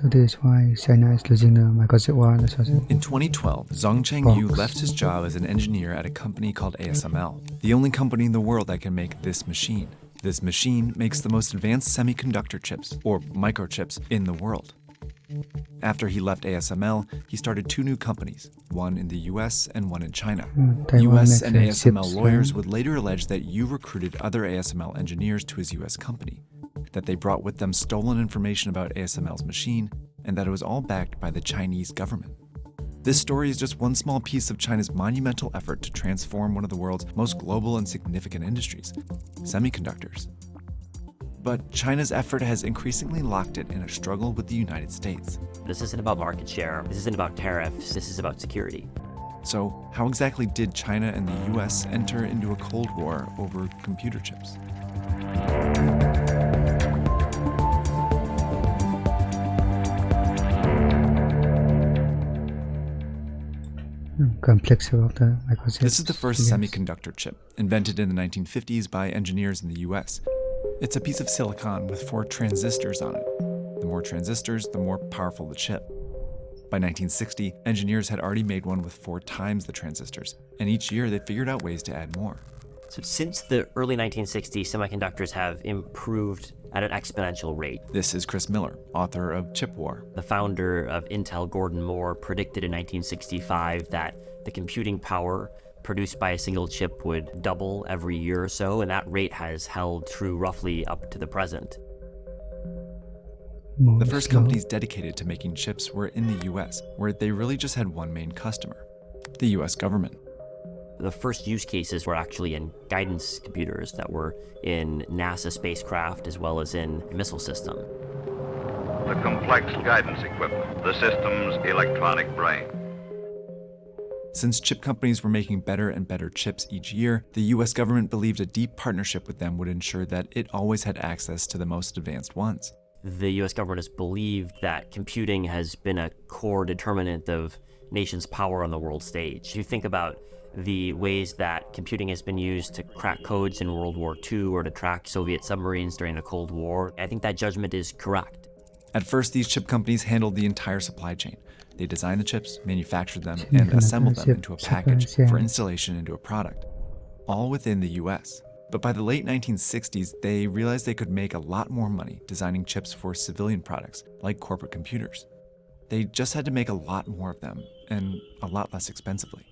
So this is why China is losing the microchip war. In 2012, Zhang Chengyu left his job as an engineer at a company called ASML, the only company in the world that can make this machine. This machine makes the most advanced semiconductor chips, or microchips, in the world. After he left ASML, he started two new companies, one in the US and one in China. US and ASML lawyers would later allege that Yu recruited other ASML engineers to his US company, that they brought with them stolen information about ASML's machine, and that it was all backed by the Chinese government. This story is just one small piece of China's monumental effort to transform one of the world's most global and significant industries, semiconductors. But China's effort has increasingly locked it in a struggle with the United States. This isn't about market share, this isn't about tariffs, this is about security. So how exactly did China and the US enter into a Cold War over computer chips? Complex about the microchip. This is the first semiconductor chip, invented in the 1950s by engineers in the US. It's a piece of silicon with 4 transistors on it. The more transistors, the more powerful the chip. By 1960, engineers had already made one with 4 times the transistors, and each year they figured out ways to add more. So since the early 1960s, semiconductors have improved at an exponential rate. This is Chris Miller, author of Chip War. The founder of Intel, Gordon Moore, predicted in 1965 that the computing power produced by a single chip would double every year or so, and that rate has held true roughly up to the present. The first companies dedicated to making chips were in the US, where they really just had one main customer, the US government. The first use cases were actually in guidance computers that were in NASA spacecraft as well as in missile system. The complex guidance equipment, the system's electronic brain. Since chip companies were making better and better chips each year, the US government believed a deep partnership with them would ensure that it always had access to the most advanced ones. The US government has believed that computing has been a core determinant of nations' power on the world stage. You think about the ways that computing has been used to crack codes in World War II or to track Soviet submarines during the Cold War. I think that judgment is correct. At first, these chip companies handled the entire supply chain. They designed the chips, manufactured them, and assembled them into a package for installation into a product, all within the US. But by the late 1960s, they realized they could make a lot more money designing chips for civilian products, like corporate computers. They just had to make a lot more of them, and a lot less expensively.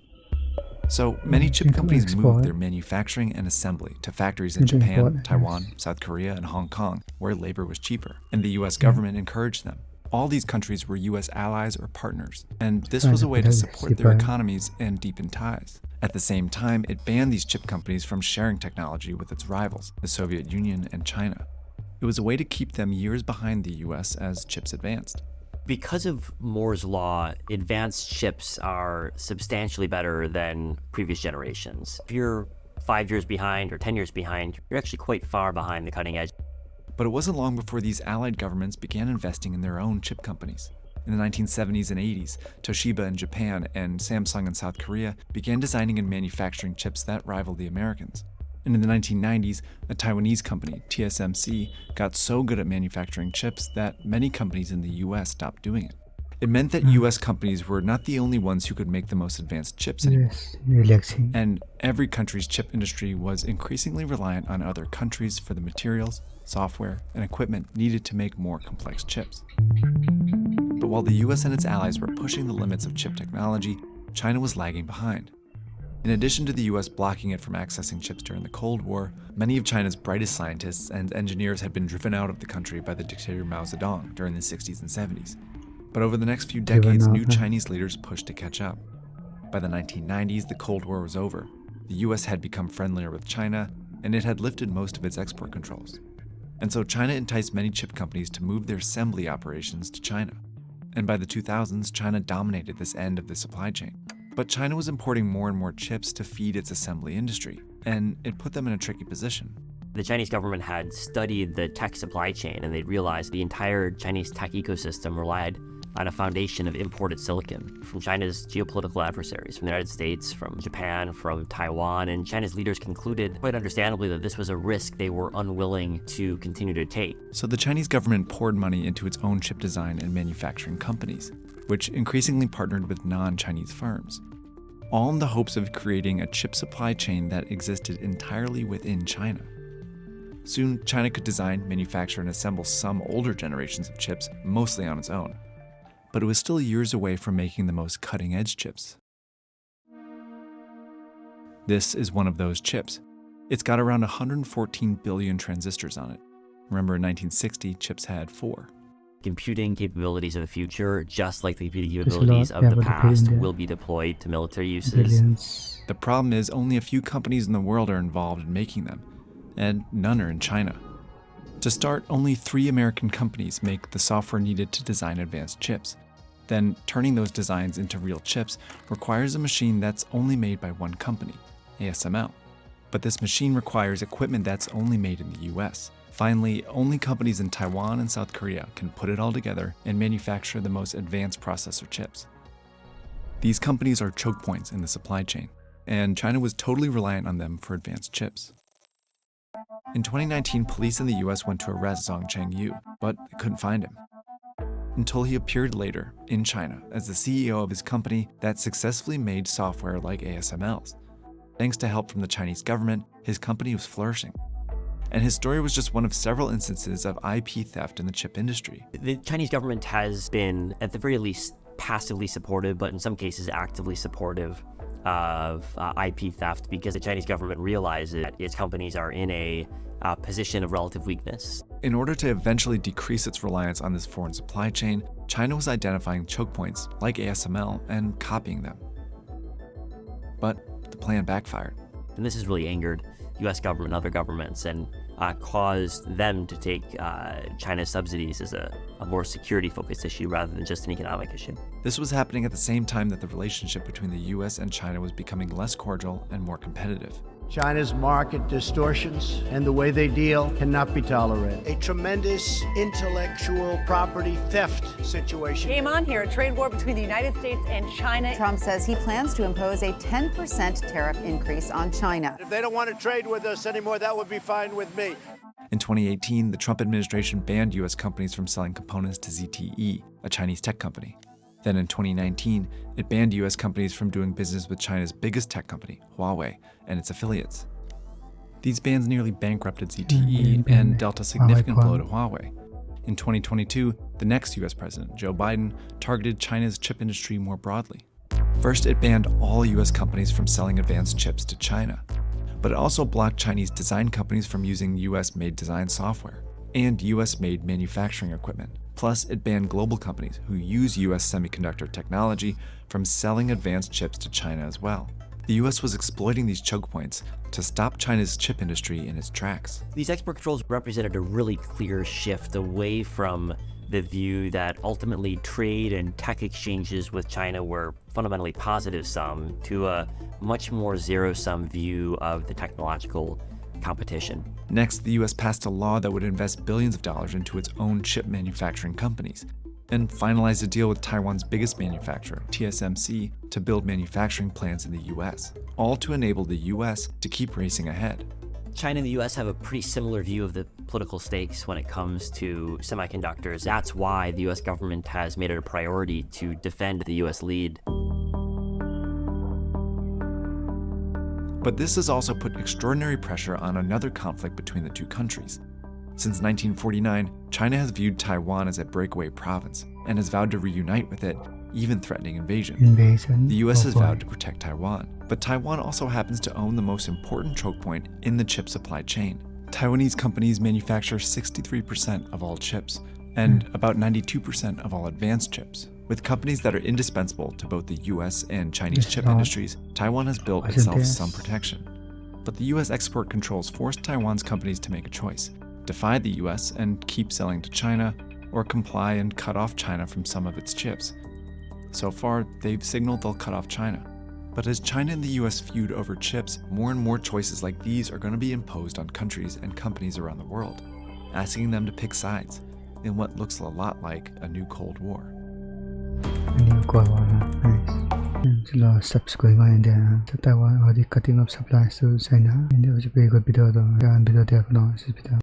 So many chip companies moved their manufacturing and assembly to factories in Japan, Taiwan, South Korea, and Hong Kong, where labor was cheaper, and the US government encouraged them. All these countries were US allies or partners, and this was a way to support their economies and deepen ties. At the same time, it banned these chip companies from sharing technology with its rivals, the Soviet Union and China. It was a way to keep them years behind the US as chips advanced. Because of Moore's law, advanced chips are substantially better than previous generations. If you're 5 years behind or 10 years behind, you're actually quite far behind the cutting edge. But it wasn't long before these allied governments began investing in their own chip companies. In the 1970s and 80s, Toshiba in Japan and Samsung in South Korea began designing and manufacturing chips that rivaled the Americans. And in the 1990s, a Taiwanese company, TSMC, got so good at manufacturing chips that many companies in the US stopped doing it. It meant that US companies were not the only ones who could make the most advanced chips anymore. And every country's chip industry was increasingly reliant on other countries for the materials, software, and equipment needed to make more complex chips. But while the US and its allies were pushing the limits of chip technology, China was lagging behind. In addition to the US blocking it from accessing chips during the Cold War, many of China's brightest scientists and engineers had been driven out of the country by the dictator Mao Zedong during the 60s and 70s. But over the next few decades, new Chinese leaders pushed to catch up. By the 1990s, the Cold War was over. The US had become friendlier with China, and it had lifted most of its export controls. And so China enticed many chip companies to move their assembly operations to China. And by the 2000s, China dominated this end of the supply chain. But China was importing more and more chips to feed its assembly industry, and it put them in a tricky position. The Chinese government had studied the tech supply chain, and they'd realized the entire Chinese tech ecosystem relied on a foundation of imported silicon from China's geopolitical adversaries, from the United States, from Japan, from Taiwan, and China's leaders concluded, quite understandably, that this was a risk they were unwilling to continue to take. So the Chinese government poured money into its own chip design and manufacturing companies, which increasingly partnered with non-Chinese firms, all in the hopes of creating a chip supply chain that existed entirely within China. Soon, China could design, manufacture, and assemble some older generations of chips mostly on its own. But it was still years away from making the most cutting-edge chips. This is one of those chips. It's got around 114 billion transistors on it. Remember, in 1960, chips had 4. Computing capabilities of the future, just like the computing capabilities of the past, will be deployed to military uses. Billions. The problem is only a few companies in the world are involved in making them, and none are in China. To start, only 3 American companies make the software needed to design advanced chips. Then, turning those designs into real chips requires a machine that's only made by one company, ASML. But this machine requires equipment that's only made in the US. Finally, only companies in Taiwan and South Korea can put it all together and manufacture the most advanced processor chips. These companies are choke points in the supply chain, and China was totally reliant on them for advanced chips. In 2019, police in the US went to arrest Zhong Chengyu, but they couldn't find him. Until he appeared later, in China, as the CEO of his company that successfully made software like ASML's. Thanks to help from the Chinese government, his company was flourishing. And his story was just one of several instances of IP theft in the chip industry. The Chinese government has been, at the very least, passively supportive, but in some cases actively supportive of IP theft, because the Chinese government realizes that its companies are in a position of relative weakness. In order to eventually decrease its reliance on this foreign supply chain, China was identifying choke points like ASML and copying them. But the plan backfired. And this has really angered US government and other governments, and caused them to take China's subsidies as a more security-focused issue rather than just an economic issue. This was happening at the same time that the relationship between the US and China was becoming less cordial and more competitive. China's market distortions and the way they deal cannot be tolerated. A tremendous intellectual property theft situation. Game on here, a trade war between the United States and China. Trump says he plans to impose a 10% tariff increase on China. If they don't want to trade with us anymore, that would be fine with me. In 2018, the Trump administration banned US companies from selling components to ZTE, a Chinese tech company. Then in 2019, it banned US companies from doing business with China's biggest tech company, Huawei, and its affiliates. These bans nearly bankrupted ZTE and dealt a significant blow to Huawei. In 2022, the next US president, Joe Biden, targeted China's chip industry more broadly. First, it banned all US companies from selling advanced chips to China, but it also blocked Chinese design companies from using US-made design software and US-made manufacturing equipment. Plus, it banned global companies who use US semiconductor technology from selling advanced chips to China as well. The US was exploiting these choke points to stop China's chip industry in its tracks. These export controls represented a really clear shift away from the view that ultimately trade and tech exchanges with China were fundamentally positive-sum to a much more zero-sum view of the technological competition. Next, the US passed a law that would invest billions of dollars into its own chip manufacturing companies, and finalized a deal with Taiwan's biggest manufacturer, TSMC, to build manufacturing plants in the US, all to enable the US to keep racing ahead. China and the US have a pretty similar view of the political stakes when it comes to semiconductors. That's why the US government has made it a priority to defend the US lead. But this has also put extraordinary pressure on another conflict between the two countries. Since 1949, China has viewed Taiwan as a breakaway province and has vowed to reunite with it, even threatening invasion. The US has vowed to protect Taiwan, but Taiwan also happens to own the most important choke point in the chip supply chain. Taiwanese companies manufacture 63% of all chips and about 92% of all advanced chips. With companies that are indispensable to both the US and Chinese chip industries, Taiwan has built itself some protection. But the US export controls forced Taiwan's companies to make a choice: defy the US and keep selling to China, or comply and cut off China from some of its chips. So far, they've signaled they'll cut off China. But as China and the US feud over chips, more and more choices like these are going to be imposed on countries and companies around the world, asking them to pick sides in what looks a lot like a new Cold War. and you go nice. And a lot of steps going on in there. So Taiwan already cutting up supplies to China. And there was a very good video though. Yeah, video there for now.